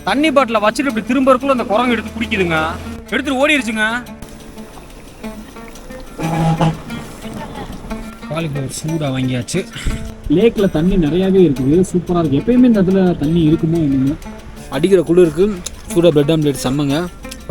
தண்ணி பாட்டில வச்சுட்டு இப்படி திரும்பறதுக்குள்ள அந்த குரங்கு எடுத்து குடிக்குதுங்க. எடுத்துட்டு ஓடிடுச்சுங்க. காலிஃப்ளவர் சூடாக வாங்கியாச்சு. லேக்கில் தண்ணி நிறையாவே இருக்குது, சூப்பராக இருக்குது. எப்பயுமே இந்த இடத்துல தண்ணி இருக்குமோ என்னமோ. அடிக்கிற குளிருக்கு சூடாக பிரெட் ஆம்லேட் செம்மங்க.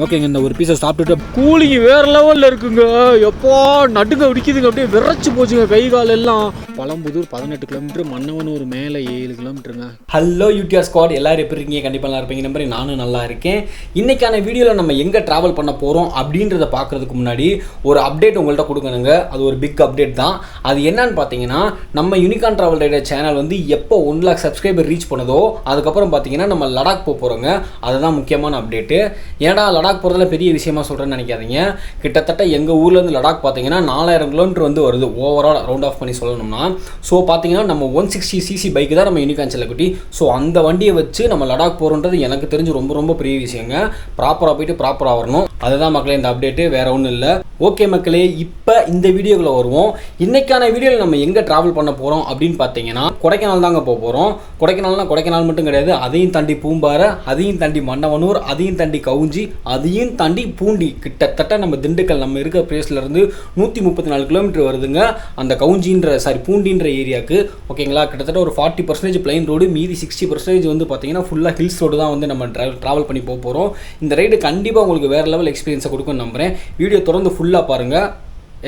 ஓகேங்க, இந்த ஒரு பீஸை சாப்பிட்டுட்டு கூலிங் வேறு லெவலில் இருக்குங்க. எப்போ நடுங்க அடிக்குதுங்க, அப்படியே விரைச்சி போச்சுங்க கை கால் எல்லாம். பழம்புதூர் 18 கிலோமீட்டர், மன்னவனூர் மேலே 7 கிலோமீட்டருங்க. ஹலோ யூடிஆர் ஸ்குவாட், எல்லாரும் எப்படி இருக்கீங்க? கண்டிப்பாக நல்லா இருப்பீங்க நம்புறேன். நானும் நல்லா இருக்கேன். இன்றைக்கான வீடியோவில் நம்ம எங்கே ட்ராவல் பண்ண போகிறோம் அப்படின்றத பார்க்குறதுக்கு முன்னாடி ஒரு அப்டேட் உங்கள்கிட்ட கொடுக்கணுங்க. அது ஒரு பிக் அப்டேட் தான். அது என்னன்னு பார்த்தீங்கன்னா, நம்ம யூனிகான் ட்ராவல் ரைடர் சேனல் வந்து எப்போ 1 லாக் சப்ஸ்கிரைபர் ரீச் பண்ணதோ அதுக்கப்புறம் பார்த்தீங்கன்னா நம்ம லடாக் போகிறோங்க. அதுதான் முக்கியமான அப்டேட்டு. ஏன்னா லடாக் போகிறதுல பெரிய விஷயமா சொல்கிறேன்னு நினைக்காதீங்க. கிட்டத்தட்ட எங்கள் ஊர்லேருந்து லடாக் பார்த்தீங்கன்னா 4000 கிலோமீட்டர் வந்து வருது ஓவரால் ரவுண்ட் ஆஃப் பண்ணி சொல்லணும்னா. ஸோ பார்த்தீங்கன்னா நம்ம 160cc பைக்கு தான் நம்ம யூனிகான் செல்லக்குட்டி. ஸோ அந்த வண்டியை வச்சு நம்ம லடாக் போகிறோன்றது எனக்கு தெரிஞ்சு ரொம்ப ரொம்ப பெரிய விஷயங்க. ப்ராப்பராக போயிட்டு ப்ராப்பராக வரணும். அதுதான் மக்களே இந்த அப்டேட்டு, வேறு ஒன்றும் இல்லை. ஓகே மக்களே, இப்போ இந்த வீடியோக்குள்ள வருவோம். இன்றைக்கான வீடியோவில் நம்ம எங்கே ட்ராவல் பண்ண போகிறோம் அப்படின்னு பார்த்தீங்கன்னா கொடைக்கானல் தாங்க போக போகிறோம். கொடைக்கானல் மட்டும் கிடையாது, அதையும் தாண்டி பூம்பாறை, அதையும் தாண்டி மன்னவனூர், அதையும் தாண்டி கவுஞ்சி, அதையும் தாண்டி பூண்டி. கிட்டத்தட்ட நம்ம திண்டுக்கல் நம்ம இருக்கிற பிளேஸ்லேருந்து 134 கிலோமீட்டர் வருதுங்க அந்த கவுஞ்சின்ற பூண்டின்ற ஏரியாவுக்கு. ஓகேங்களா, கிட்டத்தட்ட ஒரு 40% பிளைன் ரோடு, மீதி 60% வந்து பார்த்தீங்கன்னா ஃபுல்லாக ஹில்ஸ் ரோடு தான் வந்து நம்ம ட்ராவல் பண்ணி போக போகிறோம். இந்த ரைடு கண்டிப்பாக உங்களுக்கு வேறு லெவல் எக்ஸ்பீரியன்ஸை கொடுக்குன்னு நம்புகிறேன். வீடியோ தொடர்ந்து ஃபுல்லாக பாருங்கள்,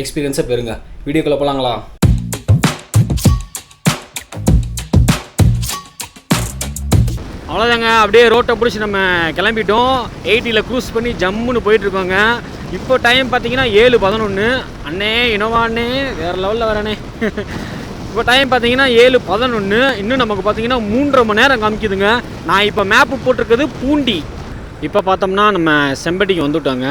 எக்ஸ்பீரியன்ஸை பெறுங்க. வீடியோக்குள்ளே போகலாங்களா? அவ்வளோதாங்க, அப்படியே ரோட்டை பிடிச்சி நம்ம கிளம்பிட்டோம். 80ல் க்ரூஸ் பண்ணி ஜம்முன்னு போயிட்டுருக்கோங்க. இப்போ டைம் பார்த்தீங்கன்னா 7:11. அண்ணே இனோவா அண்ணே வேறு லெவலில் வரண்ணே. இப்போ டைம் பார்த்தீங்கன்னா 7:11. இன்னும் நமக்கு பார்த்தீங்கன்னா 3.5 மணி நேரம் காமிக்குதுங்க. நான் இப்போ மேப்பு போட்டிருக்கிறது பூண்டி. இப்போ பார்த்தோம்னா நம்ம செம்பட்டிக்கு வந்துவிட்டோங்க.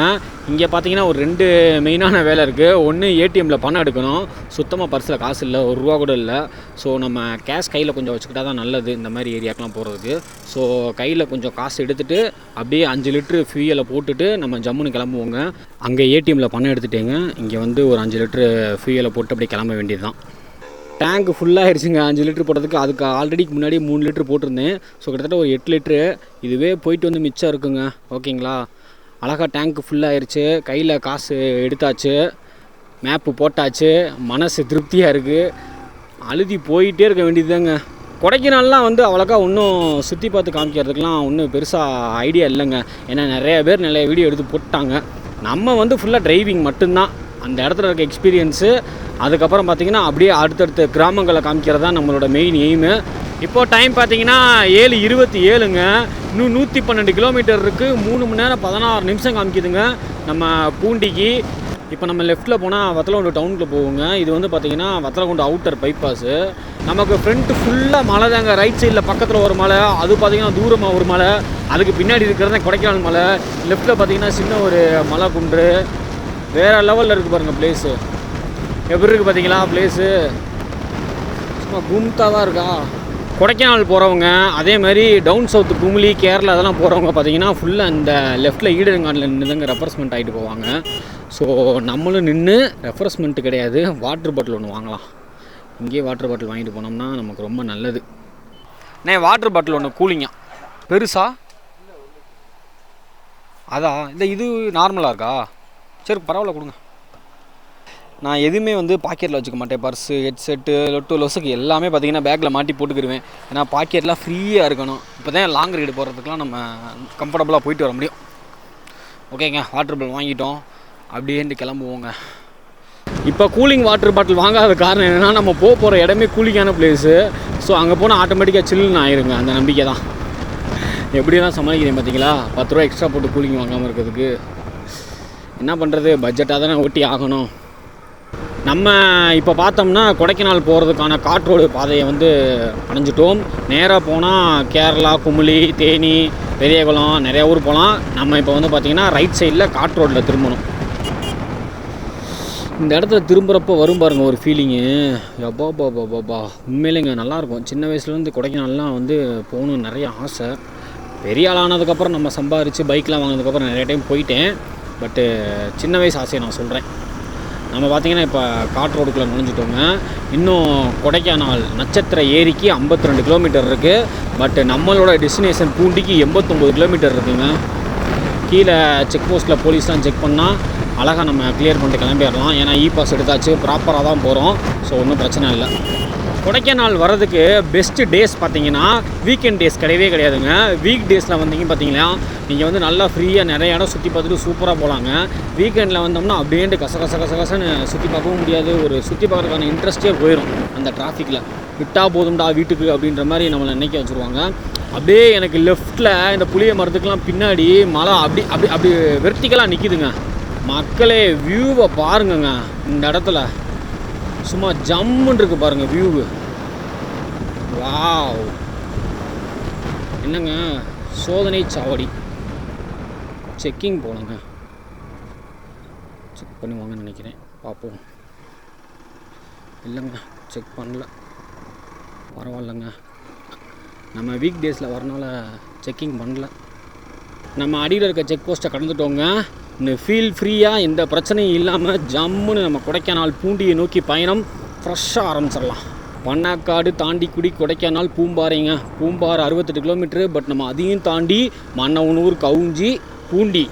இங்கே பார்த்தீங்கன்னா ஒரு 2 மெயினான வேலை இருக்குது. ஒன்று, ஏடிஎம்மில் பணம் எடுக்கணும். சுத்தமாக பர்ஸில் காசு இல்லை, ₹1 கூட இல்லை. ஸோ நம்ம கேஷ் கையில் கொஞ்சம் வச்சுக்கிட்டா தான் நல்லது இந்த மாதிரி ஏரியாக்கெலாம் போகிறதுக்கு. ஸோ கையில் கொஞ்சம் காசு எடுத்துகிட்டு அப்படியே 5 லிட்ரு ஃபியூயலை போட்டுட்டு நம்ம ஜம்முன்னு கிளம்புவோங்க. அங்கே ஏடிஎம்மில் பணம் எடுத்துட்டேங்க. இங்கே வந்து ஒரு 5 லிட்ரு ஃபியூயலை போட்டு அப்படியே கிளம்ப வேண்டியது தான். டேங்க்கு ஃபுல்லாகிடுச்சுங்க 5 லிட்ரு போட்டதுக்கு. அதுக்கு ஆல்ரெடிக்கு முன்னாடி 3 லிட்ரு போட்டிருந்தேன். ஸோ கிட்டத்தட்ட ஒரு 8 லிட்ரு இதுவே போயிட்டு வந்து மிச்சம் இருக்குங்க. ஓகேங்களா, அழகாக டேங்க்கு ஃபுல்லாகிடுச்சு. கையில் காசு எடுத்தாச்சு, மேப்பு போட்டாச்சு, மனசு திருப்தியாக இருக்குது. அழுதி போயிட்டே இருக்க வேண்டியதுதாங்க. கொடைக்கானல்லாம் வந்து அவ்வளோக்கா ஒன்றும் சுற்றி பார்த்து காமிக்கிறதுக்கெலாம் ஒன்றும் பெருசாக ஐடியா இல்லைங்க. ஏன்னா நிறைய பேர் நிறைய வீடியோ எடுத்து போட்டாங்க. நம்ம வந்து ஃபுல்லாக டிரைவிங் மட்டும்தான், அந்த இடத்துல இருக்க எக்ஸ்பீரியன்ஸு. அதுக்கப்புறம் பார்த்திங்கன்னா அப்படியே அடுத்தடுத்த கிராமங்களை காமிக்கிறது தான் நம்மளோட மெயின் எய்மு. இப்போது டைம் பார்த்திங்கன்னா 7:27ங்க. இன்னும் 112 கிலோமீட்டர் இருக்குது. 3 மணி நேரம் 16 நிமிஷம் காமிக்குதுங்க நம்ம பூண்டிக்கு. இப்போ நம்ம லெஃப்ட்டில் போனால் வத்தலகுண்டு டவுனுக்குள்ளே போவோங்க. இது வந்து பார்த்திங்கன்னா வத்தலகுண்டு அவுட்டர் பைபாஸு. நமக்கு ஃப்ரண்ட்டு ஃபுல்லாக மலை தாங்க. ரைட் சைடில் பக்கத்தில் ஒரு மலை, அது பார்த்திங்கன்னா தூரமாக ஒரு மலை, அதுக்கு பின்னாடி இருக்கிறது கொடைக்கானல் மலை. லெஃப்ட்டில் பார்த்திங்கன்னா சின்ன ஒரு மலை குன்று. வேறு லெவலில் இருக்குது பாருங்கள் பிளேஸு. எப்படி இருக்குது பார்த்தீங்களா பிளேஸு? சும்மா கும்தாவாக இருக்கா. கொடைக்கானல் போகிறவங்க, அதே மாதிரி டவுன் சவுத்து குமுளி, கேரளா அதெல்லாம் போகிறவங்க பார்த்தீங்கன்னா ஃபுல்லாக இந்த லெஃப்ட்டில் ஈடன்காட்டில் நின்றுதாங்க ரெஃப்ரெஷ்மெண்ட் ஆகிட்டு போவாங்க. ஸோ நம்மளும் நின்று ரெஃப்ரெஷ்மெண்ட்டு கிடையாது, வாட்டர் பாட்டில் ஒன்று வாங்கலாம். இங்கேயே வாட்டர் பாட்டில் வாங்கிட்டு போனோம்னா நமக்கு ரொம்ப நல்லது. வாட்டர் பாட்டில் ஒன்று கூலிங்கா பெருசா அதான் இந்த இது நார்மலாக இருக்கா? சரி பரவாயில்ல கொடுங்க. நான் எதுவுமே வந்து பாக்கெட்டில் வச்சுக்க மாட்டேன். பர்ஸு, ஹெட்செட்டு, லொசுக்கு எல்லாமே பார்த்திங்கன்னா பேக்கில் மாட்டி போட்டுக்கிடுவேன். ஏன்னா பாக்கெட்லாம் ஃப்ரீயாக இருக்கணும். இப்போ தான் லாங் ரைடு போகிறதுக்கெலாம் நம்ம கம்ஃபர்டபுளாக போயிட்டு வர முடியும். ஓகேங்க, வாட்டர் பாட்டில் வாங்கிட்டோம், அப்படியேன்ட்டு கிளம்புவோங்க. இப்போ கூலிங் வாட்டர் பாட்டில் வாங்காத காரணம் என்னென்னா, நம்ம போகிற இடமே கூலிங்கான பிளேஸு. ஸோ அங்கே போனால் ஆட்டோமேட்டிக்காக சில்லுன்னு ஆயிருங்க. அந்த நம்பிக்கை தான். எப்படி தான் சமாளிக்கிறேன் பார்த்தீங்களா? ₹10 எக்ஸ்ட்ரா போட்டு கூலிங் வாங்காமல் இருக்கிறதுக்கு. என்ன பண்ணுறது, பட்ஜெட்டாக தானே ஓட்டி ஆகணும். நம்ம இப்போ பார்த்தோம்னா கொடைக்கானல் போகிறதுக்கான காற்றோடு பாதையை வந்து அடைஞ்சிட்டோம். நேராக போனால் கேரளா, குமுளி, தேனி, பெரியகுளம் நிறையா ஊர் போகலாம். நம்ம இப்போ வந்து பார்த்திங்கன்னா ரைட் சைடில் காற்றோடில் திரும்பணும். இந்த இடத்துல திரும்புகிறப்போ வரும் பாருங்க ஒரு ஃபீலிங்கு. பாபா உண்மையிலேங்க நல்லாயிருக்கும். சின்ன வயசுலேருந்து கொடைக்கானல்லாம் வந்து போகணுன்னு நிறைய ஆசை. பெரிய ஆளானதுக்கப்புறம் நம்ம சம்பாரித்து பைக்லாம் வாங்கினதுக்கப்புறம் நிறைய டைம் போயிட்டேன். பட்டு சின்ன வயசு ஆசையை நான் சொல்கிறேன். நம்ம பார்த்திங்கன்னா இப்போ காட் ரோடுக்குள்ளே நுழைஞ்சிட்டோங்க. இன்னும் கொடைக்கானல் நட்சத்திர ஏரிக்கு 52 கிலோமீட்டர் இருக்குது. பட் நம்மளோட டெஸ்டினேஷன் பூண்டிக்கு 89 கிலோமீட்டர் இருக்குதுங்க. கீழே செக் போஸ்ட்டில் போலீஸ்லாம் செக் பண்ணால் அழகாக நம்ம கிளியர் பண்ணிட்டு கிளம்பிடலாம். ஏன்னா பாஸ் எடுத்தாச்சு, ப்ராப்பராக தான் போகிறோம். ஸோ ஒன்றும் பிரச்சனை இல்லை. கொடைக்கானல் வர்றதுக்கு பெஸ்ட்டு டேஸ் பார்த்தீங்கன்னா வீக்கெண்ட் டேஸ் கிடையவே கிடையாதுங்க. வீக் டேஸில் வந்தீங்க பார்த்தீங்கன்னா நீங்கள் வந்து நல்லா ஃப்ரீயாக நிறைய இடம் சுற்றி பார்த்துட்டு சூப்பராக போகலாங்க. வீக்கெண்டில் வந்தோம்னா அப்படின்ட்டு கசகசன்னு சுற்றி பார்க்கவும் முடியாது. ஒரு சுற்றி பார்க்குறதுக்கான இன்ட்ரெஸ்ட்டே போயிடும். அந்த டிராஃபிக்கில் விட்டால் போதும்டா வீட்டுக்கு அப்படின்ற மாதிரி நம்மளை நினைக்க வச்சுருவாங்க. அப்படியே எனக்கு லெஃப்ட்டில் இந்த புளிய மரத்துக்கெலாம் பின்னாடி மலை அப்படி அப்படி அப்படி வெர்டிக்கலாக நிற்கிதுங்க. மக்களே வியூவை பாருங்கங்க. இந்த இடத்துல சும்மா ஜம்முன்னு இருக்குது பாருங்கள் வியூவு. வாவ், என்னங்க சோதனை சாவடி. செக்கிங் போகணுங்க. செக் பண்ணுவாங்கன்னு நினைக்கிறேன், பார்ப்போம். இல்லைங்க செக் பண்ணல. பரவாயில்லைங்க, நம்ம வீக் டேஸில் வரனால செக்கிங் பண்ணல. நம்ம அடியில் இருக்க செக் போஸ்ட்டை கடந்துட்டோங்க. இன்னும் ஃபீல் ஃப்ரீயாக எந்த பிரச்சனையும் இல்லாமல் ஜம்முன்னு நம்ம கொடைக்கானல் பூண்டியை நோக்கி பயணம் ஃப்ரெஷ்ஷாக ஆரம்பிச்சிடலாம். பண்ணாக்காடு தாண்டிக்குடி கொடைக்கானல் பூம்பாறைங்க. பூம்பாறை 68 கிலோமீட்ரு. பட் நம்ம அதையும் தாண்டி மன்னவனூர், கவுஞ்சி, பூண்டி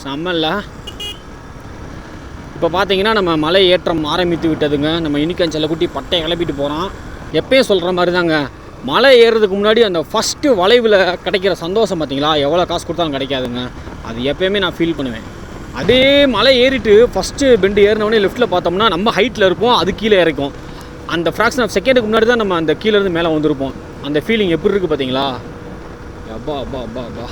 செம்மல்ல. இப்போ பார்த்தீங்கன்னா நம்ம மலை ஏற்றம் ஆரம்பித்து விட்டதுங்க. நம்ம இனிக்கஞ்சலக்குட்டி பட்டையை கிளப்பிட்டு போகிறோம். எப்பயும் சொல்கிற மாதிரி தாங்க, மலை ஏறுறதுக்கு முன்னாடி அந்த ஃபஸ்ட்டு வளைவில் கிடைக்கிற சந்தோஷம் பார்த்தீங்களா, எவ்வளோ காசு கொடுத்தாலும் கிடைக்காதுங்க. அது எப்போயுமே நான் ஃபீல் பண்ணுவேன். அதே மலை ஏறிட்டு ஃபஸ்ட்டு பெண்டு ஏறினோடனே லெஃப்ட்டில் பார்த்தோம்னா நம்ம ஹைட்டில் இருப்போம், அது கீழே இறக்கும். அந்த ஃப்ராக்ஷன் ஆஃப் செகண்டுக்கு முன்னாடி தான் நம்ம அந்த கீழேருந்து மேலே வந்திருப்போம். அந்த ஃபீலிங் எப்படி இருக்குது பார்த்தீங்களா? அப்பா அப்பா அப்பா அப்பா.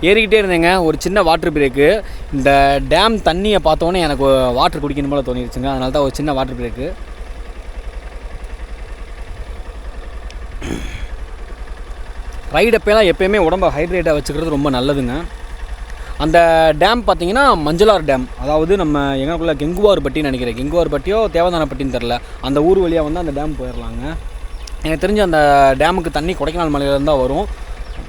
ஏறிக்கிட்டே இருந்தேங்க. ஒரு சின்ன வாட்டர் பிரேக்கு. இந்த டேம் தண்ணியை பார்த்தோன்னே எனக்கு வாட்டர் குடிக்கணும் போல தோணிடுச்சுங்க. அதனால தான் ஒரு சின்ன வாட்டர் பிரேக்கு. ரைடப்பெல்லாம் எப்போயுமே உடம்பை ஹைட்ரேட்டாக வச்சுக்கிறது ரொம்ப நல்லதுங்க. அந்த டேம் பார்த்திங்கன்னா மஞ்சளார் டேம். அதாவது நம்ம எங்களுக்குள்ள கெங்குவார்பட்டின்னு நினைக்கிறேன். கெங்குவார்பட்டியோ தேவதானப்பட்டின்னு தெரில. அந்த ஊர் வழியாக வந்து அந்த டேம் போயிடலாங்க. எனக்கு தெரிஞ்சு அந்த டேமுக்கு தண்ணி கொடைக்கானல் மலையிலேருந்து தான் வரும்.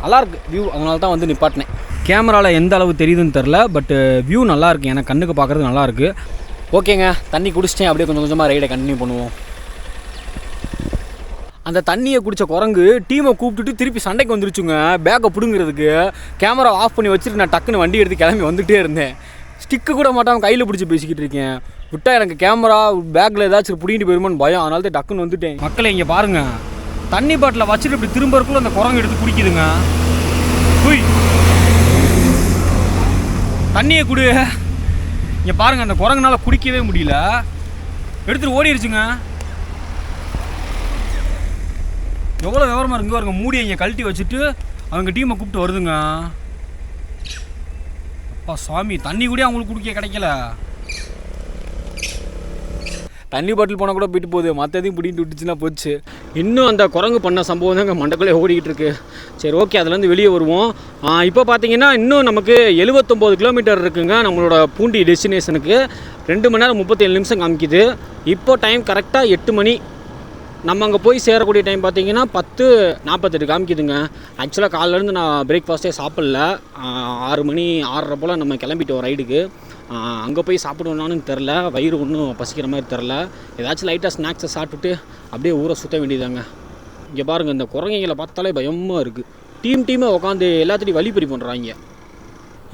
நல்லாயிருக்கு வியூ. அதனால தான் வந்து நிப்பாட்டினேன். கேமராவில் எந்த அளவு தெரியுதுன்னு தெரில. பட்டு வியூ நல்லாயிருக்கு. எனக்கு கண்ணுக்கு பார்க்குறது நல்லாயிருக்கு. ஓகேங்க, தண்ணி குடிச்சிட்டேன். அப்படியே கொஞ்சம் கொஞ்சமாக ரைடை கண்டினியூ பண்ணுவோம். அந்த தண்ணியை குடித்த குரங்கு டீமை கூப்பிட்டுட்டு திருப்பி சண்டைக்கு வந்துருச்சுங்க. பேக்கை பிடுங்கிறதுக்கு கேமரா ஆஃப் பண்ணி வச்சுட்டு நான் டக்குன்னு வண்டி எடுத்து கிளம்பி வந்துகிட்டே இருந்தேன். ஸ்டிக்கு கூட மாட்டாமல் கையில் பிடிச்சி பேசிக்கிட்டு இருக்கேன். விட்டால் எனக்கு கேமரா பேக்கில் ஏதாச்சும் பிடிங்கிட்டு போயிருமான்னு பயம். அதனால தான் டக்குன்னு வந்துட்டேன். மக்களை இங்கே பாருங்கள், தண்ணி பாட்டில் வச்சுட்டு இப்படி திரும்பறக்குள்ள அந்த குரங்கு எடுத்து குடிக்குதுங்க. தண்ணியை குடு. இங்கே பாருங்கள், அந்த குரங்குனால குடிக்கவே முடியல. எடுத்துகிட்டு ஓடிடுச்சுங்க. எவ்வளோ விவரமாக இங்கே வருங்க. மூடியை இங்கே கழட்டி வச்சுட்டு அவங்க டீமை கூப்பிட்டு வருதுங்க. அப்பா சாமி, தண்ணி கூட அவங்களுக்கு குடிக்க கிடைக்கல. தண்ணி பாட்டில் போனால் கூட போயிட்டு போகுது. மற்றதையும் பிடிட்டு விட்டுச்சுன்னா போச்சு. இன்னும் அந்த குரங்கு பண்ண சம்பவம் தான் மண்டக்குள்ளே ஓடிக்கிட்டு இருக்கு. சரி ஓகே, அதுலேருந்து வெளியே வருவோம். இப்போ பார்த்தீங்கன்னா இன்னும் நமக்கு 79 கிலோமீட்டர் இருக்குங்க நம்மளோட பூண்டி டெஸ்டினேஷனுக்கு. 2 மணி நேரம் 37 நிமிஷம் காமிக்குது. இப்போ டைம் கரெக்டாக 8 மணி. நம்ம அங்கே போய் சேரக்கூடிய டைம் பார்த்தீங்கன்னா 10:48 காமிக்குதுங்க. ஆக்சுவலாக காலையிலேருந்து நான் பிரேக்ஃபாஸ்ட்டே சாப்பிடல. 6 மணி 6:30 போல் நம்ம கிளம்பிட்டோம் ரைடுக்கு. அங்கே போய் சாப்பிடுவோன்னு தெரில. வயிறு ஒன்றும் பசிக்கிற மாதிரி தெரில. ஏதாச்சும் லைட்டாக ஸ்நாக்ஸை சாப்பிட்டுட்டு அப்படியே ஊரை சுற்ற வேண்டியதாங்க. இங்கே பாருங்கள், இந்த குரங்கைகளை பார்த்தாலே பயமாக இருக்குது. டீமாக உட்காந்து எல்லாத்தையும் வழிப்பறி பண்ணுறாங்க.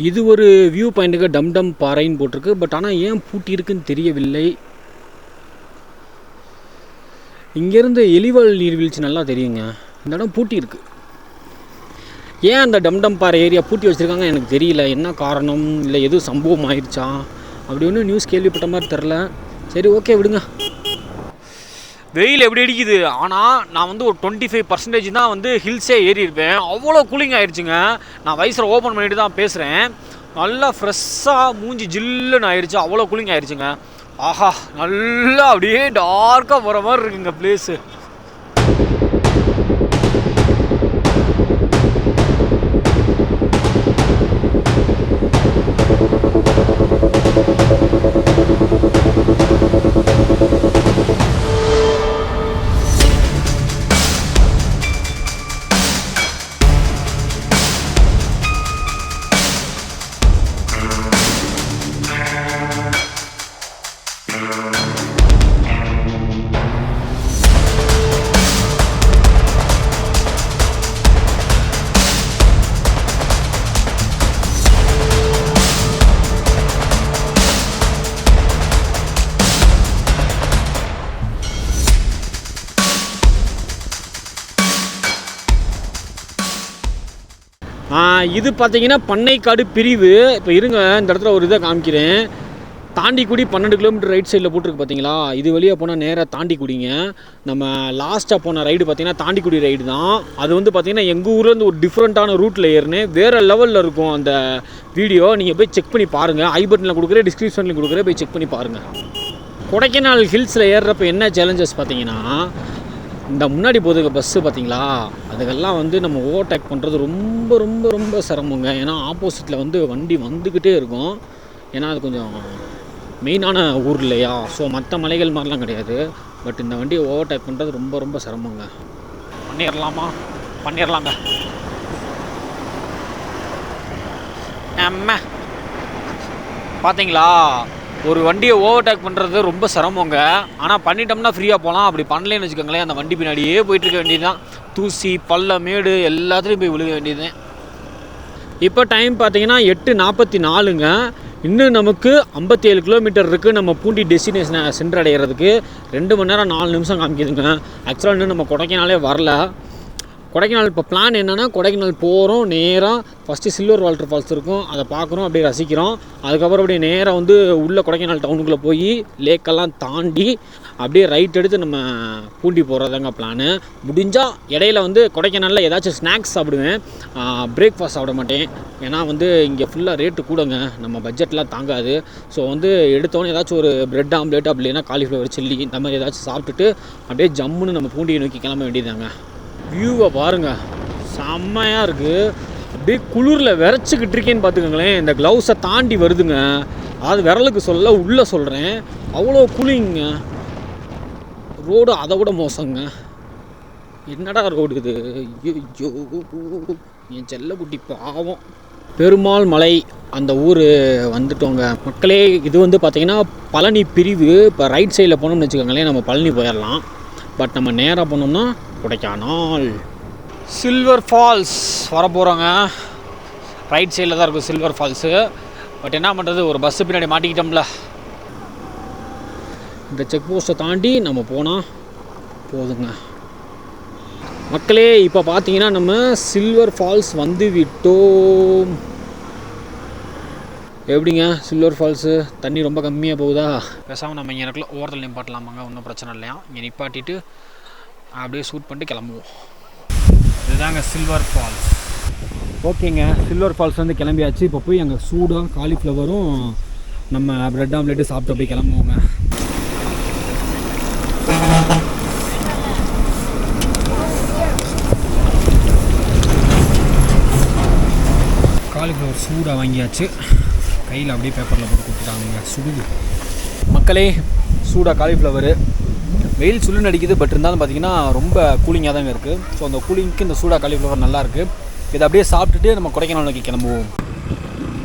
இது ஒரு வியூ பாயிண்ட்டுக்கு டம் பாறைன்னு போட்டிருக்கு. பட் ஆனால் ஏன் பூட்டி இருக்குன்னு தெரியவில்லை. இங்கேருந்து எலிவால் நீர்வீழ்ச்சி நல்லா தெரியுங்க. இந்த இடம் பூட்டி இருக்குது. ஏன் அந்த டம் பாறை ஏரியா பூட்டி வச்சுருக்காங்க எனக்கு தெரியல. என்ன காரணம், இல்லை எதுவும் சம்பவம் ஆயிடுச்சா அப்படி ஒன்றும் நியூஸ் கேள்விப்பட்ட மாதிரி தெரில. சரி ஓகே விடுங்க. வெயில் எப்படி அடிக்குது. ஆனால் நான் வந்து ஒரு 25% தான் வந்து ஹில்ஸே ஏறி இருப்பேன். அவ்வளோ கூலிங் ஆயிடுச்சுங்க. நான் வயசில் ஓப்பன் பண்ணிட்டு தான் பேசுகிறேன். நல்லா ஃப்ரெஷ்ஷாக மூஞ்சி ஜில்லுன்னு ஆயிடுச்சு. அவ்வளோ கூலிங் ஆயிடுச்சுங்க. ஆஹா, நல்லா அப்படியே டார்க்காக போகிற மாதிரி இருக்குங்க பிளேஸு. இது பார்த்தீங்கன்னா பண்ணைக்காடு பிரிவு. இப்போ இருங்க, இந்த இடத்துல ஒரு இதை காமிக்கிறேன். தாண்டிக்குடி 12 கிலோமீட்டர் ரைட் சைடில் போட்டிருக்கு பார்த்தீங்களா? இது வழியாக போனால் நேராக தாண்டிக்குடிங்க. நம்ம லாஸ்ட்டாக போன ரைடு பார்த்தீங்கன்னா தாண்டிக்குடி ரைடு தான். அது வந்து பார்த்தீங்கன்னா எங்கள் ஊர்லேருந்து ஒரு டிஃப்ரெண்ட்டான ரூட்டில் ஏறினேன். வேறு லெவலில் இருக்கும் அந்த வீடியோ. நீங்கள் போய் செக் பண்ணி பாருங்கள். ஐ பட்டனில் கொடுக்குறேன், டிஸ்கிரிப்ஷனில் கொடுக்குறேன், போய் செக் பண்ணி பாருங்கள். கொடைக்கானல் ஹில்ஸில் ஏறுறப்ப என்ன சேலஞ்சஸ் பார்த்தீங்கன்னா, இந்த முன்னாடி போதுங்க பஸ்ஸு பார்த்தீங்களா, அதுக்கெல்லாம் வந்து நம்ம ஓவர்டேக் பண்ணுறது ரொம்ப ரொம்ப ரொம்ப சிரமங்க. ஏன்னா ஆப்போசிட்டில் வந்து வண்டி வந்துக்கிட்டே இருக்கும். ஏன்னா அது கொஞ்சம் மெயினான ஊர் இல்லையா? ஸோ மற்ற மலைகள் மாதிரிலாம் கிடையாது. பட் இந்த வண்டியை ஓவர்டேக் பண்ணுறது ரொம்ப ரொம்ப சிரமங்க. பண்ணிடலாங்க. பார்த்தீங்களா, ஒரு வண்டியை ஓவர்டேக் பண்ணுறது ரொம்ப சிரமங்க. ஆனால் பண்ணிட்டோம்னா ஃப்ரீயாக போகலாம். அப்படி பண்ணலேன்னு வச்சுக்கோங்களேன், அந்த வண்டி பின்னாடியே போயிட்டுருக்க வேண்டியது தான். தூசி பள்ள மேடு எல்லாத்துலேயும் போய் விழுக வேண்டியது. இப்போ டைம் பார்த்தீங்கன்னா 8:44ங்க. இன்னும் நமக்கு 57 கிலோமீட்டர் இருக்குது நம்ம பூண்டி டெஸ்டினேஷனை சென்றடைகிறதுக்கு. 2 மணி நேரம் 4 நிமிஷம் காமிக்குதுங்க. ஆக்சுவலாக இன்னும் நம்ம கொடைக்கானலே வரல. கொடைக்கானல் இப்போ பிளான் என்னென்னா, கொடைக்கானல் போகிறோம், நேராக ஃபஸ்ட்டு சில்வர் வாட்டர் ஃபால்ஸ் இருக்கும், அதை பார்க்குறோம், அப்படியே ரசிக்கிறோம். அதுக்கப்புறம் அப்படியே நேராக வந்து உள்ளே கொடைக்கானல் டவுனுக்குள்ளே போய் லேக்கெல்லாம் தாண்டி அப்படியே ரைட் எடுத்து நம்ம பூண்டி போகிறதாங்க பிளானு. முடிஞ்சால் இடையில வந்து கொடைக்கானலில் ஏதாச்சும் ஸ்நாக்ஸ் சாப்பிடுவேன். பிரேக்ஃபாஸ்ட் சாப்பிட மாட்டேன். ஏன்னா வந்து இங்கே ஃபுல்லாக ரேட்டு கூடங்க, நம்ம பட்ஜெட்லாம் தாங்காது. ஸோ வந்து எடுத்தோன்னே ஏதாச்சும் ஒரு பிரெட் ஆம்லேட் அப்படி இல்லைன்னா காலிஃப்ளவர் சில்லி இந்த மாதிரி ஏதாச்சும் சாப்பிட்டுட்டு அப்படியே ஜம்முன்னு நம்ம பூண்டியை நோக்கி கிளம்ப வேண்டியதாங்க. வியூவை பாருங்கள், செம்மையாக இருக்குது. அப்படியே குளிரில் விரைச்சிக்கிட்டு இருக்கேன்னு பார்த்துக்கோங்களேன். இந்த க்ளவுஸை தாண்டி வருதுங்க. அது விரலுக்கு சொல்ல உள்ளே சொல்கிறேன், அவ்வளோ கூலிங்க. ரோடு அதை விட மோசங்க. என்னடா ரோடு இது? ஐயோ, என் செல்லக்குட்டி பாவம். பெருமாள் மலை அந்த ஊர் வந்துட்டோங்க மக்களே. இது வந்து பார்த்திங்கன்னா பழனி பிரிவு. இப்போ ரைட் சைடில் போனோம்னு வச்சுக்கோங்களேன், நம்ம பழனி போயிடலாம். பட் நம்ம நேராக போனோம்னா கொடைக்கானல் சில்வர் ஃபால்ஸ் வர போகிறோங்க. ரைட் சைடில் தான் இருக்கும் சில்வர் ஃபால்ஸு. பட் என்ன பண்ணுறது, ஒரு பஸ்ஸு பின்னாடி மாட்டிக்கிட்டோம்ல. இந்த செக் போஸ்ட்டை தாண்டி நம்ம போனால் போதுங்க மக்களே. இப்போ பார்த்தீங்கன்னா நம்ம சில்வர் ஃபால்ஸ் வந்து விட்டோம். எப்படிங்க சில்வர் ஃபால்ஸு? தண்ணி ரொம்ப கம்மியாக போகுதா? பேசாமல் நம்ம இங்கே எனக்குள்ள ஓரத்தில் நிப்பாட்டலாமாங்க, ஒன்றும் பிரச்சனை இல்லையா. இங்கே நிப்பாட்டிட்டு அப்படியே ஷூட் பண்ணிட்டு கிளம்புவோம். இதுதாங்க சில்வர் ஃபால்ஸ். ஓகேங்க, சில்வர் ஃபால்ஸ் வந்து கிளம்பியாச்சு. இப்போ போய் அங்கே சூடாக காலிஃப்ளவரும் நம்ம பிரெட் ஆம்லேட்டு சாப்பிட்டு போய் கிளம்புவோங்க. காலிஃப்ளவர் சூடாக வாங்கியாச்சு. கையில் அப்படியே பேப்பரில் போட்டு கொடுத்துட்டாங்க. சுடுது மக்களே, சூடாக காலிஃப்ளவரு. வெயில் சுள்ளுன்னு அடிக்குது. பட் இருந்தாலும் பார்த்தீங்கன்னா ரொம்ப கூலிங்காக தாங்க இருக்குது. ஸோ அந்த கூலிங்க்கு இந்த சூடாக காலிஃப்ளவர் நல்லாயிருக்கு. இதை அப்படியே சாப்பிட்டுட்டு நம்ம கொடைக்கானல் நோக்கி கிளம்புவோம்.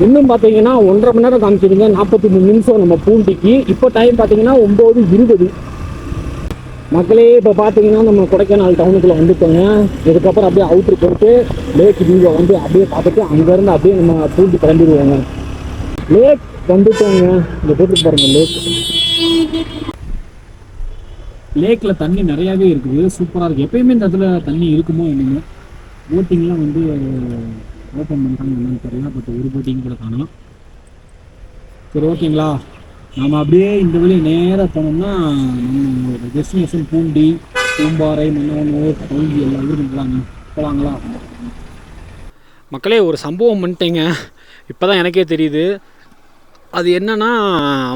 இன்னும் பார்த்தீங்கன்னா 1.5 மணி நேரம் காமிச்சிருங்க, 43 நிமிஷம் நம்ம பூண்டிக்கு. இப்போ டைம் பார்த்தீங்கன்னா 9:20 மக்களே. இப்போ பார்த்தீங்கன்னா நம்ம கொடைக்கானல் டவுனுக்குள்ளே வந்துட்டோங்க. இதுக்கப்புறம் அப்படியே அவுட்ரு போயிட்டு லேக் வியூவை வந்து அப்படியே பார்த்துட்டு அங்கேருந்து அப்படியே நம்ம பூண்டி கிளம்பிடுவோங்க. லேக் வந்துட்டோங்க. இந்த போட்டு பாருங்கள் லேக். லேக்கில் தண்ணி நிறையாவே இருக்குது, சூப்பராக இருக்குது. எப்பயுமே இந்த இடத்துல தண்ணி இருக்குமோ என்னமோ. போட்டிங்லாம் வந்து ஓப்பன் பண்ணிட்டாங்க என்னன்னு தெரியல. பட் ஒரு போட்டிங் கூட காணலாம். சரி ஓகேங்களா, நாம் அப்படியே இந்த வழியை நேராக போனோம்னா நம்ம டெஸ்டினேஷன் பூண்டி, பூம்பாறை, மன்னவனூர், பூண்டி எல்லா ஊரும் போகலாங்களா மக்களே? ஒரு சம்பவம் பண்ணிட்டேங்க, இப்போ தான் எனக்கே தெரியுது. அது என்னென்னா,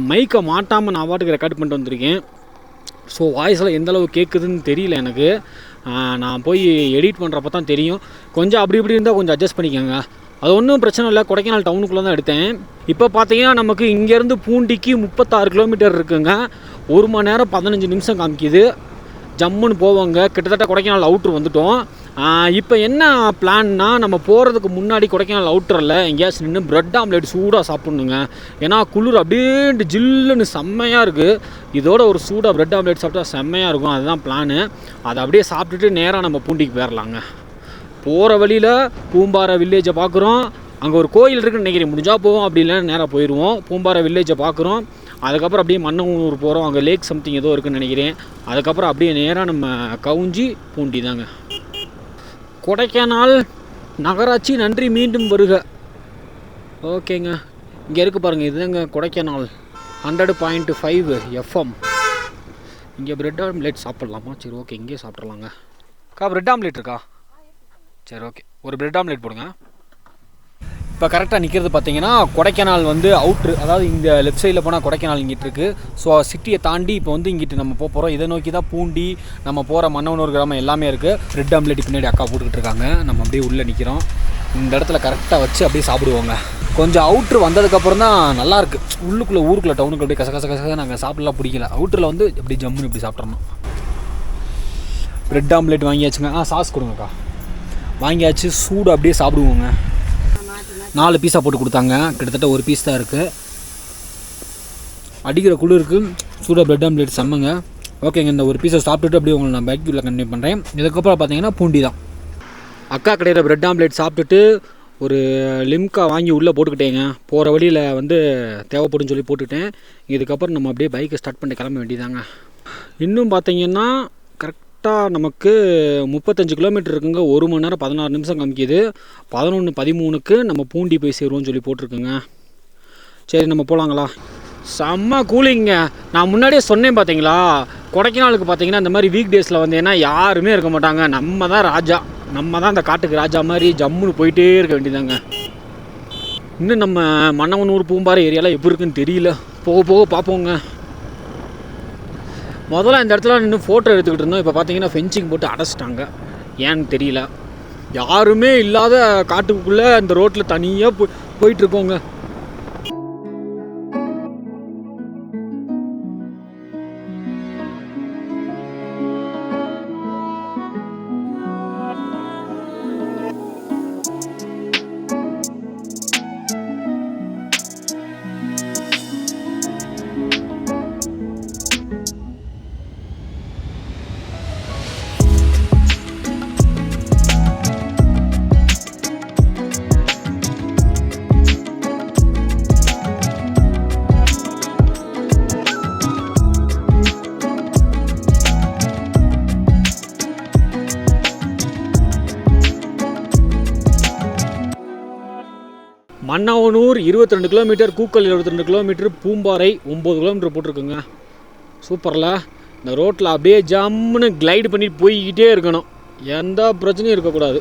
மைக்கை மாட்டாமல் நான் பாட்டுக்கு ரெக்கார்ட் பண்ணிட்டு வந்திருக்கேன். ஸோ வாய்ஸெல்லாம் எந்தளவு கேட்குதுன்னு தெரியல எனக்கு. நான் போய் எடிட் பண்ணுறப்ப தான் தெரியும். கொஞ்சம் அப்படி இப்படி இருந்தால் கொஞ்சம் அட்ஜஸ்ட் பண்ணிக்கோங்க. அது ஒன்றும் பிரச்சனை இல்லை. கொடைக்கானல் டவுனுக்குள்ளே தான் எடுத்தேன். இப்போ பார்த்தீங்கன்னா நமக்கு இங்கேருந்து பூண்டிக்கு 36 கிலோமீட்டர் இருக்குங்க. 1 மணி நேரம் 15 நிமிஷம் காமிக்குது. ஜம்முன்னு போவாங்க. கிட்டத்தட்ட கொடைக்கானல் அவுட்ரு வந்துட்டோம். இப்போ என்ன பிளான்னா, நம்ம போகிறதுக்கு முன்னாடி கொடைக்கானல் அவுட்டரில் எங்கேயாச்சும் நின்று பிரெட் ஆம்லேட் சூடாக சாப்பிட்ணுங்க. ஏன்னா குளிர் அப்படியே ஜில்லுன்னு செம்மையாக இருக்குது. இதோட ஒரு சூடாக பிரெட் ஆம்லேட் சாப்பிட்டா செம்மையாக இருக்கும். அதுதான் பிளானு. அதை அப்படியே சாப்பிட்டுட்டு நேராக நம்ம பூண்டிக்கு போயிடலாங்க. போகிற வழியில் பூம்பாறை வில்லேஜை பார்க்குறோம். அங்கே ஒரு கோயில் இருக்குன்னு நினைக்கிறேன். முடிஞ்சால் போவோம், அப்படி இல்லைன்னா நேராக போயிடுவோம். பூம்பாறை வில்லேஜை பார்க்குறோம். அதுக்கப்புறம் அப்படியே மன்னவனூர் போகிறோம். அங்கே லேக் சம்திங் ஏதோ இருக்குதுன்னு நினைக்கிறேன். அதுக்கப்புறம் அப்படியே நேராக நம்ம கவுஞ்சி பூண்டி தாங்க. கொடைக்கானல் நகராட்சி நன்றி மீண்டும் வருக. ஓகேங்க, இங்கே இருக்குது பாருங்கள், இதுதாங்க கொடைக்கானல் 100.5 FM. இங்கே பிரெட் ஆம்லேட் சாப்பிட்லாமா? சரி ஓகே, இங்கேயே சாப்பிட்றலாங்க. பிரெட் ஆம்லேட் இருக்கா? சரி ஓகே, ஒரு பிரெட் ஆம்லேட் போடுங்க. இப்போ கரெக்டாக நிற்கிறது பார்த்தீங்கன்னா கொடைக்கானல் வந்து அவுட்ரு, அதாவது இந்த லெஃப்ட் சைடில் போனால் கொடைக்கானல் இங்கிட்டு இருக்குது. ஸோ சிட்டியை தாண்டி இப்போ வந்து இங்கிட்டு நம்ம போகிறோம். இதை நோக்கி தான் பூண்டி, நம்ம போகிற மன்னவனூர் கிராமம் எல்லாமே இருக்குது. பிரெட் ஆம்லேட் பின்னாடி அக்கா போட்டுக்கிட்டு இருக்காங்க. நம்ம அப்படியே உள்ளே நிற்கிறோம். இந்த இடத்துல கரெக்டாக வச்சு அப்படியே சாப்பிடுவோங்க. கொஞ்சம் அவுட்ரு வந்ததுக்கப்புறம் தான் நல்லாயிருக்கு. ஊருக்குள்ளே டவுனுக்கு அப்படியே கச நாங்கள் சாப்பிடலாம் பிடிக்கல. அவுட்டரில் வந்து இப்படி ஜம்முன்னு இப்படி சாப்பிட்றணும். பிரெட் ஆம்லேட் வாங்கியாச்சுங்க. சாஸ் கொடுங்கக்கா. வாங்கியாச்சு, சூடு அப்படியே சாப்பிடுவோங்க. 4 பீஸாக போட்டு கொடுத்தாங்க. கிட்டத்தட்ட ஒரு பீஸ் தான் இருக்குது. அடிக்கிற குளிருக்கு சூடாக பிரெட் ஆம்லேட் செம்மங்க. ஓகேங்க, இந்த ஒரு பீஸை சாப்பிட்டுட்டு அப்படியே உங்களை நான் பைக் வீட்டில் கண்டினியூ பண்ணுறேன். இதுக்கப்புறம் பார்த்தீங்கன்னா பூண்டி தான். அக்கா கடையில் பிரெட் ஆம்லேட் சாப்பிட்டுட்டு ஒரு லிம்கா வாங்கி உள்ளே போட்டுக்கிட்டேங்க. போகிற வழியில் வந்து தேவைப்படுன்னு சொல்லி போட்டுக்கிட்டேன். இதுக்கப்புறம் நம்ம அப்படியே பைக்கை ஸ்டார்ட் பண்ணி கிளம்ப வேண்டியதாங்க. இன்னும் பார்த்தீங்கன்னா கரெக்டாக நமக்கு 35 கிலோமீட்டர் இருக்குங்க. 1 மணி நேரம் 16 நிமிஷம் காமிக்குது. 11:13க்கு நம்ம பூண்டி போய் சேருவோம்னு சொல்லி போட்டிருக்குங்க. சரி, நம்ம போகலாங்களா? செம்ம கூலிங்க. நான் முன்னாடியே சொன்னேன் பார்த்தீங்களா, கொடைக்கானலுக்கு பார்த்தீங்கன்னா இந்த மாதிரி வீக் டேஸில் வந்தேன்னா யாருமே இருக்க மாட்டாங்க. நம்ம தான் ராஜா, நம்ம தான் இந்த காட்டுக்கு ராஜா மாதிரி ஜம்முன்னு போயிட்டே இருக்க வேண்டியதாங்க. இன்னும் நம்ம மன்னவனூர் பூம்பாறை ஏரியாவில் எப்படி இருக்குன்னு தெரியல. போக போக பார்ப்போங்க. முதல்ல இந்த இடத்துல இன்னும் ஃபோட்டோ எடுத்துக்கிட்டு இருந்தோம். இப்போ பார்த்தீங்கன்னா ஃபென்சிங் போட்டு அடைச்சிட்டாங்க. ஏன்னு தெரியல. யாருமே இல்லாத காட்டுக்குள்ளே இந்த ரோட்டில் தனியாக போயிட்டுருக்கோங்க. Mannavanur 22 kilometre, Kookal 22 kilometre, Poombarai 9 kilometre போட்டிருக்குங்க. சூப்பரில். இந்த ரோட்டில் அப்படியே ஜம்முன்னு கிளைடு பண்ணிட்டு போய்கிட்டே இருக்கணும். எந்த பிரச்சனையும் இருக்கக்கூடாது.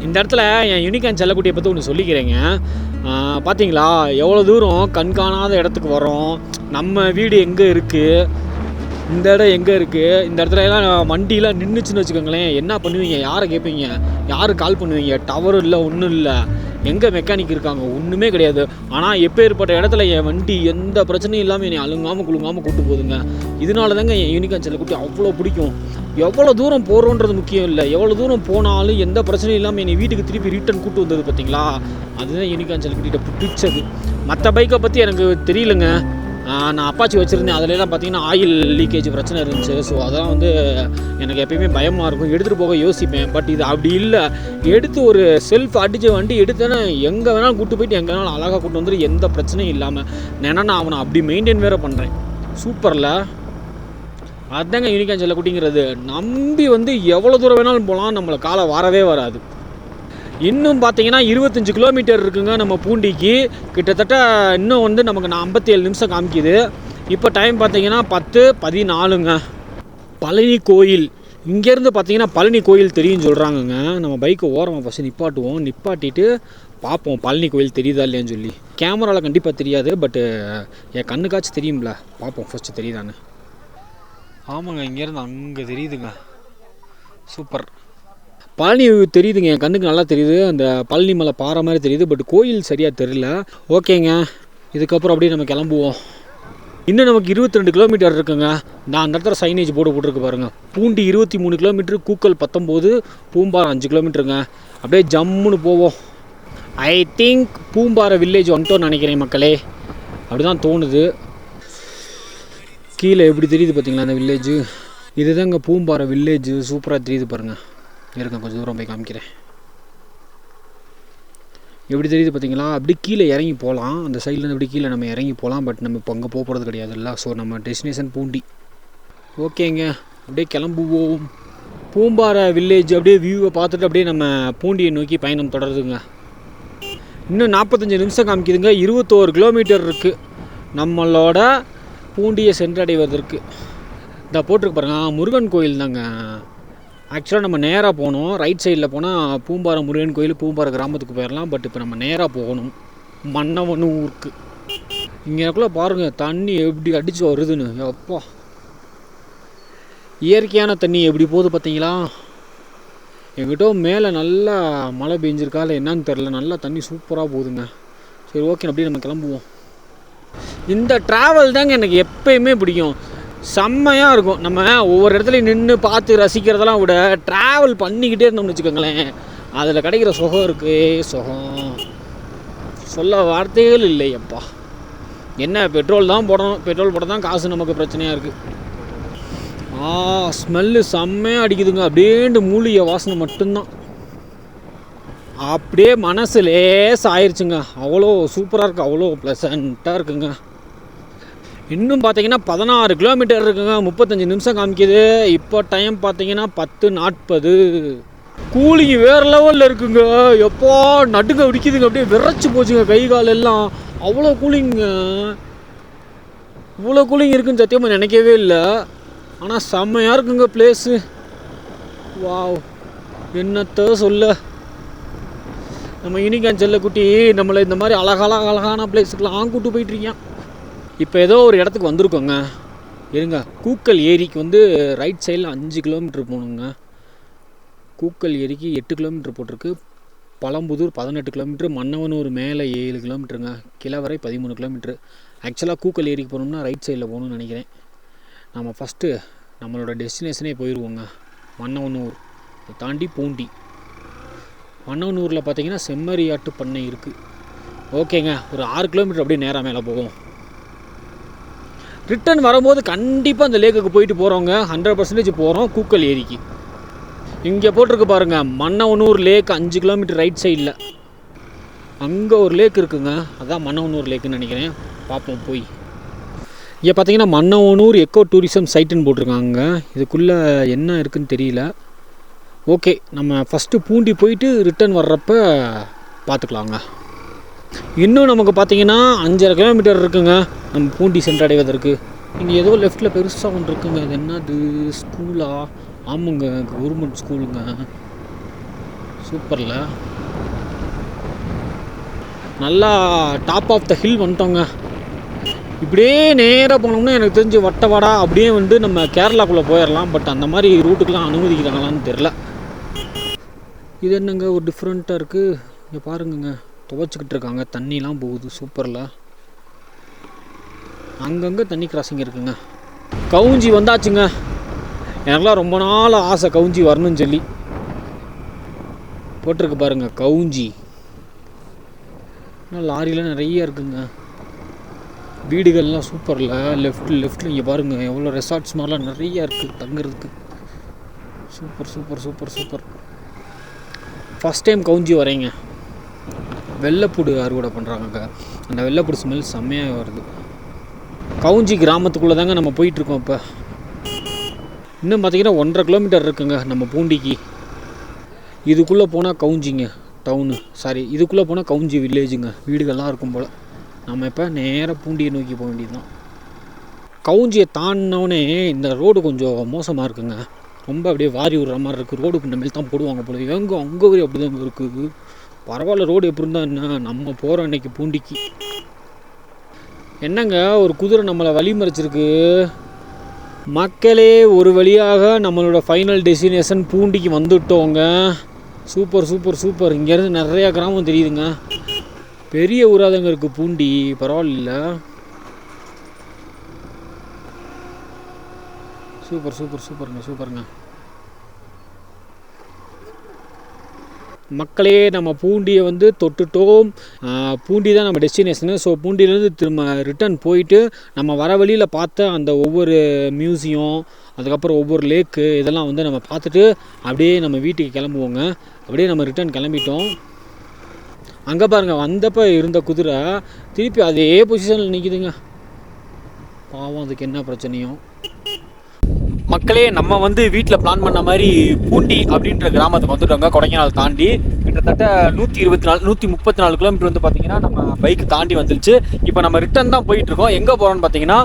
இந்த இடத்துல என் யூனிகான் செல்லக்குட்டியை பற்றி ஒன்று சொல்லிக்கிறேங்க. பார்த்தீங்களா எவ்வளோ தூரம் கண்காணாத இடத்துக்கு வரோம். நம்ம வீடு எங்கே இருக்குது, இந்த இடம் எங்கே இருக்குது, இந்த இடத்துல எல்லாம் வண்டியெலாம் நின்றுச்சுன்னு வச்சுக்கோங்களேன். என்ன பண்ணுவீங்க? யாரை கேட்பீங்க? யார் கால் பண்ணுவீங்க? டவரும் இல்லை, ஒன்றும் இல்லை. எங்கே மெக்கானிக் இருக்காங்க? ஒன்றுமே கிடையாது. ஆனால் எப்பேற்பட்ட இடத்துல என் வண்டி எந்த பிரச்சனையும் இல்லாமல் என்னை அழுங்காமல் குழுங்காமல் கூட்டு போகுதுங்க. இதனால தாங்க என் யூனிகான் செல்லக்குட்டி அவ்வளோ பிடிக்கும். எவ்வளோ தூரம் போகிறோன்றது முக்கியம் இல்லை, எவ்வளோ தூரம் போனாலும் எந்த பிரச்சனையும் இல்லாமல் என்னை வீட்டுக்கு திருப்பி ரிட்டர்ன் கூட்டு வந்தது பார்த்தீங்களா, அதுதான் யூனிகான் செல்லக்குட்டிகிட்ட பிடிச்சது. மற்ற பைக்கை பற்றி எனக்கு தெரியலங்க. நான் அப்பாச்சி வச்சுருந்தேன். அதிலலாம் பார்த்தீங்கன்னா ஆயில் லீக்கேஜ் பிரச்சனை இருந்துச்சு. ஸோ அதெல்லாம் வந்து எனக்கு எப்பயுமே பயமாக இருக்கும். எடுத்துகிட்டு போக யோசிப்பேன். பட் இது அப்படி இல்லை. எடுத்து ஒரு செல்ஃப் அடித்த வண்டி எடுத்தேன்னா எங்கே வேணாலும் கூப்பிட்டு போயிட்டு எங்கே வேணாலும் அழகாக கூப்பிட்டு வந்துட்டு எந்த பிரச்சனையும் இல்லாமல் நான் அவனை அப்படி மெயின்டைன் வேறு பண்ணுறேன். சூப்பரில். அதுதாங்க யூனிகான் செல்லக்குட்டிங்கிறது. நம்பி வந்து எவ்வளோ தூரம் வேணாலும் போகலாம், நம்மளை காலை வரவே வராது. இன்னும் பார்த்தீங்கன்னா 25 கிலோமீட்டர் இருக்குங்க நம்ம பூண்டிக்கு. கிட்டத்தட்ட இன்னும் வந்து நமக்கு 57 நிமிஷம் காமிக்குது. இப்போ டைம் பார்த்தீங்கன்னா 10:14ங்க. பழனி கோயில் இங்கேருந்து பார்த்தீங்கன்னா பழனி கோயில் தெரியும்னு சொல்கிறாங்கங்க. நம்ம பைக்கை ஓரமாக ஃபஸ்ட்டு நிப்பாட்டுவோம். நிப்பாட்டிட்டு பார்ப்போம் பழனி கோயில் தெரியுதா இல்லையான்னு சொல்லி. கேமராவில் கண்டிப்பாக தெரியாது, பட்டு என் கண்ணுக்காச்சும் தெரியும்ல. பார்ப்போம் ஃபஸ்ட்டு தெரியுதான்னு. ஆமாங்க, இங்கேருந்து அங்கே தெரியுதுங்க. சூப்பர். பழனி தெரியுதுங்க, என் கண்ணுக்கு நல்லா தெரியுது. அந்த பழனி மலை பாறை மாதிரி தெரியுது, பட் கோயில் சரியாக தெரியல. ஓகேங்க, இதுக்கப்புறம் அப்படியே நம்ம கிளம்புவோம். இன்னும் நமக்கு 22 கிலோமீட்டர் இருக்குங்க. நான் அந்த இடத்துல சைனேஜ் போட்டுருக்கு பாருங்கள். Poondi 23 kilometre, coucal 19, Poombarai 5 கிலோமீட்டருங்க. அப்படியே ஜம்முன்னு போவோம். ஐ திங்க் பூம்பாறை வில்லேஜ் வந்துட்டோன்னு நினைக்கிறேன் மக்களே. அப்படி தான் தோணுது. கீழே எப்படி தெரியுது பார்த்தீங்களா அந்த வில்லேஜு. இதுதாங்க பூம்பாறை வில்லேஜு. சூப்பராக தெரியுது பாருங்கள். இருங்க, கொஞ்சம் தூரம் போய் காமிக்கிறேன். எப்படி தெரியுது பார்த்தீங்களா? அப்படி கீழே இறங்கி போகலாம். அந்த சைட்லேருந்து அப்படி கீழே நம்ம இறங்கி போகலாம். பட் நம்ம இப்போ அங்கே போகிறது கிடையாதுல்ல. ஸோ நம்ம டெஸ்டினேஷன் பூண்டி. ஓகேங்க, அப்படியே கிளம்புவோம். பூம்பாறை வில்லேஜ் அப்படியே வியூவை பார்த்துட்டு அப்படியே நம்ம பூண்டியை நோக்கி பயணம் தொடருதுங்க. இன்னும் 45 நிமிஷம் காமிக்குதுங்க. 21 கிலோமீட்டர் இருக்குது நம்மளோட பூண்டியை சென்றடைவதற்கு. இந்த போட்டிருக்கு பாருங்க, முருகன் கோயில் தாங்க. ஆக்சுவலாக நம்ம நேராக போகணும். ரைட் சைடில் போனால் பூம்பாறை முருகன் கோயில், பூம்பாறை கிராமத்துக்கு போயிடலாம். பட் இப்போ நம்ம நேராக போகணும் மன்னவனூருக்கு. இங்கேக்குள்ளே பாருங்கள் தண்ணி எப்படி அடித்து வருதுன்னு. அப்பா, இயற்கையான தண்ணி எப்படி போகுது பார்த்தீங்களா? எங்கிட்ட மேலே நல்லா மழை பெஞ்சிருக்கா இல்லை என்னன்னு தெரில, நல்லா தண்ணி சூப்பராக போகுதுங்க. சரி, ஓகே, அப்படியே நம்ம கிளம்புவோம். இந்த ட்ராவல் தாங்க எனக்கு எப்பயுமே பிடிக்கும். செம்மையாக இருக்கும். நம்ம ஒவ்வொரு இடத்துலையும் நின்று பார்த்து ரசிக்கிறதெல்லாம் விட ட்ராவல் பண்ணிக்கிட்டே இருந்தோம்னு வச்சுக்கோங்களேன், அதில் கிடைக்கிற சுகம் இருக்குது. சுகம் சொல்ல வார்த்தைகள் இல்லை. அப்பா, என்ன பெட்ரோல் தான் போடணும், பெட்ரோல் போட தான் காசு நமக்கு பிரச்சனையாக இருக்குது. ஸ்மெல்லு செம்மையாக அடிக்குதுங்க. அப்படியே மூலிகை வாசனை மட்டும்தான். அப்படியே மனசு லேசாயிருச்சுங்க. அவ்வளோ சூப்பராக இருக்குது, அவ்வளோ ப்ளசண்ட்டாக இருக்குங்க. இன்னும் பார்த்தீங்கன்னா 16 கிலோமீட்டர் இருக்குங்க. 35 நிமிஷம் காமிக்குது. இப்போ டைம் பார்த்தீங்கன்னா 10:40. கூலிங் வேறு லெவலில் இருக்குங்க. எப்போ நடுங்க அடிக்குதுங்க, அப்படியே விரைச்சி போச்சுங்க கை கால் எல்லாம். அவ்வளோ கூலிங்க. இவ்வளோ கூலிங் இருக்குன்னு சத்தியமாக நினைக்கவே இல்லை. ஆனால் செம்மையாக இருக்குங்க பிளேஸு. வாவ், என்னத்த சொல்ல. நம்ம யூனிகான் செல்லக்குட்டி நம்மளை இந்த மாதிரி அழகான பிளேஸுக்கெல்லாம் கூப்பிட்டு போயிட்டுருக்கேன். இப்போ ஏதோ ஒரு இடத்துக்கு வந்திருக்கோங்க. இருங்க, கூக்கல் ஏரிக்கு வந்து ரைட் சைடில் 5 கிலோமீட்டர் போகணுங்க. கூக்கல் ஏரிக்கு 8 கிலோமீட்டர் போட்டிருக்கு. பழம்புதூர் 18 கிலோமீட்டர், மன்னவனூர் மேலே 7 கிலோமீட்டருங்க, கிழவரை 13 கிலோமீட்டர். ஆக்சுவலாக கூக்கல் ஏரிக்கு போகணும்னா ரைட் சைடில் போகணும்னு நினைக்கிறேன். நம்ம ஃபஸ்ட்டு நம்மளோட டெஸ்டினேஷனே போயிடுவோங்க, மன்னவனூர். அதை தாண்டி பூண்டி. மன்னவனூரில் பார்த்தீங்கன்னா செம்மறியாட்டு பண்ணை இருக்குது. ஓகேங்க, ஒரு 6 கிலோமீட்டர் அப்படியே நேராக மேலே போவோம். ரிட்டன் வரும்போது கண்டிப்பாக அந்த லேக்குக்கு போயிட்டு போகிறோங்க. 100% போகிறோம் கூக்கல் ஏரிக்கு. இங்கே போட்டிருக்கு பாருங்கள், மன்னவனூர் லேக் 5 கிலோமீட்டர் ரைட் சைடில். அங்கே ஒரு லேக் இருக்குங்க, அதான் மன்னவனூர் லேக்குன்னு நினைக்கிறேன். பார்ப்போம் போய். இங்கே பார்த்தீங்கன்னா மன்னவனூர் எக்கோ டூரிசம் சைட்டுன்னு போட்டிருக்காங்க. இதுக்குள்ளே என்ன இருக்குதுன்னு தெரியல. ஓகே, நம்ம ஃபஸ்ட்டு பூண்டி போயிட்டு ரிட்டன் வர்றப்ப பார்த்துக்கலாங்க. இன்னும் நமக்கு பார்த்தீங்கன்னா 5.5 கிலோமீட்டர் இருக்குங்க நம்ம பூண்டி சென்றடைவதற்கு. இங்கே ஏதோ லெஃப்ட்டில் பெருசாக ஒன்று இருக்குங்க. அது என்னது, ஸ்கூலா? ஆமாங்க, கவர்மெண்ட் ஸ்கூலுங்க. சூப்பரில், நல்லா டாப் ஆஃப் த ஹில் வந்துட்டோங்க. இப்படியே நேராக போனோம்னா எனக்கு தெரிஞ்சு வட்டவாடா அப்படியே வந்து நம்ம கேரளாக்குள்ளே போயிடலாம். பட் அந்த மாதிரி ரூட்டுக்கெலாம் அனுமதிக்கிறாங்களான்னு தெரில. இது என்னங்க ஒரு டிஃப்ரெண்ட்டாக இருக்குது. இங்கே பாருங்கங்க, துவைச்சிக்கிட்டு இருக்காங்க, தண்ணிலாம் போகுது. சூப்பரில், அங்கங்கே தண்ணி கிராசிங் இருக்குங்க. கவுஞ்சி வந்தாச்சுங்க. எனக்குலாம் ரொம்ப நாள் ஆசை கவுஞ்சி வரணும்னு சொல்லி. போட்டிருக்கு பாருங்கள் கவுஞ்சி. ஆனால் லாரிலாம் நிறைய இருக்குங்க. வீடுகள்லாம் சூப்பரில். லெஃப்ட்டில் இங்கே பாருங்கள் எவ்வளோ ரெசார்ட்ஸ் மாதிரிலாம் நிறையா இருக்குது தங்குறதுக்கு. சூப்பர். ஃபஸ்ட் டைம் கவுஞ்சி வரேங்க. வெள்ளைப்பூடு அறுவடை பண்ணுறாங்க. அந்த வெள்ளைப்பூடு ஸ்மெல் செம்மையாக வருது. கவுஞ்சி கிராமத்துக்குள்ளே தாங்க நம்ம போயிட்டுருக்கோம். இப்போ இன்னும் பார்த்திங்கன்னா 1.5 கிலோமீட்டர் இருக்குங்க நம்ம பூண்டிக்கு. இதுக்குள்ளே போனால் கவுஞ்சிங்க டவுனு, சாரி, இதுக்குள்ளே போனால் கவுஞ்சி வில்லேஜுங்க. வீடுகள்லாம் இருக்கும் போல். நம்ம இப்போ நேராக பூண்டியை நோக்கி போக வேண்டியது தான். கவுஞ்சியை தாண்டினோடனே இந்த ரோடு கொஞ்சம் மோசமாக இருக்குங்க. ரொம்ப அப்படியே வாரி விடுற மாதிரி இருக்குது. ரோடு இந்த மாதிரி தான் போடுவாங்க போல. எங்கே அங்கே வரையும் அப்படி தாங்க இருக்குது. பரவாயில்ல, ரோடு எப்படி இருந்தால் என்ன, நம்ம போகிறோம் இன்றைக்கி பூண்டிக்கு. என்னங்க ஒரு குதிரை நம்மளை வழிமறைச்சிருக்கு. மக்களே, ஒரு வழியாக நம்மளோட ஃபைனல் டெஸ்டினேஷன் பூண்டிக்கு வந்துவிட்டோங்க. சூப்பர். இங்கேருந்து நிறையா கிராமம் தெரியுதுங்க. பெரிய ஊராதங்க இருக்குது பூண்டி. பரவாயில்ல, சூப்பருங்க. மக்களே, நம்ம பூண்டியை வந்து தொட்டுட்டோம். பூண்டி தான் நம்ம டெஸ்டினேஷனு. ஸோ பூண்டியிலேருந்து திரும்ப ரிட்டன் போயிட்டு நம்ம வர வழியில் பார்த்த அந்த ஒவ்வொரு மியூசியம், அதுக்கப்புறம் ஒவ்வொரு லேக்கு, இதெல்லாம் வந்து நம்ம பார்த்துட்டு அப்படியே நம்ம வீட்டுக்கு கிளம்புவோங்க. அப்படியே நம்ம ரிட்டன் கிளம்பிட்டோம். அங்கே பாருங்கள், வந்தப்போ இருந்த குதிரை திருப்பி அதே பொசிஷனில் நிற்கிதுங்க. பாவம், அதுக்கு என்ன பிரச்சனையும். மக்களே, நம்ம வந்து வீட்டில் பிளான் பண்ண மாதிரி பூண்டி அப்படின்ற கிராமத்துக்கு வந்துட்டோங்க. கொடைக்கானல் தாண்டி கிட்டத்தட்ட 134 கிலோமீட்டர் வந்து பார்த்தீங்கன்னா நம்ம பைக் தாண்டி வந்துருச்சு. இப்போ நம்ம ரிட்டர்ன் தான் போயிட்டு இருக்கோம். எங்கே போகிறோம்னு பார்த்தீங்கன்னா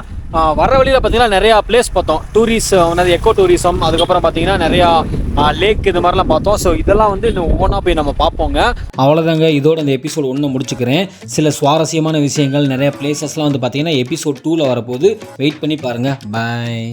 வர வழியில் பார்த்தீங்கன்னா நிறையா பிளேஸ் பார்த்தோம். டூரிசம், எக்கோ டூரிசம், அதுக்கப்புறம் பார்த்தீங்கன்னா நிறையா லேக் இது மாதிரிலாம் பார்த்தோம். ஸோ இதெல்லாம் வந்து இன்னும் ஒவ்வொன்றா போய் நம்ம பார்ப்போங்க. அவ்வளோதாங்க, இதோட இந்த எபிசோட் 1 முடிச்சுக்கிறேன். சில சுவாரஸ்யமான விஷயங்கள், நிறைய பிளேசஸ்லாம் வந்து பார்த்தீங்கன்னா எபிசோட் 2ல் வரப்போது. வெயிட் பண்ணி பாருங்கள். பாய்.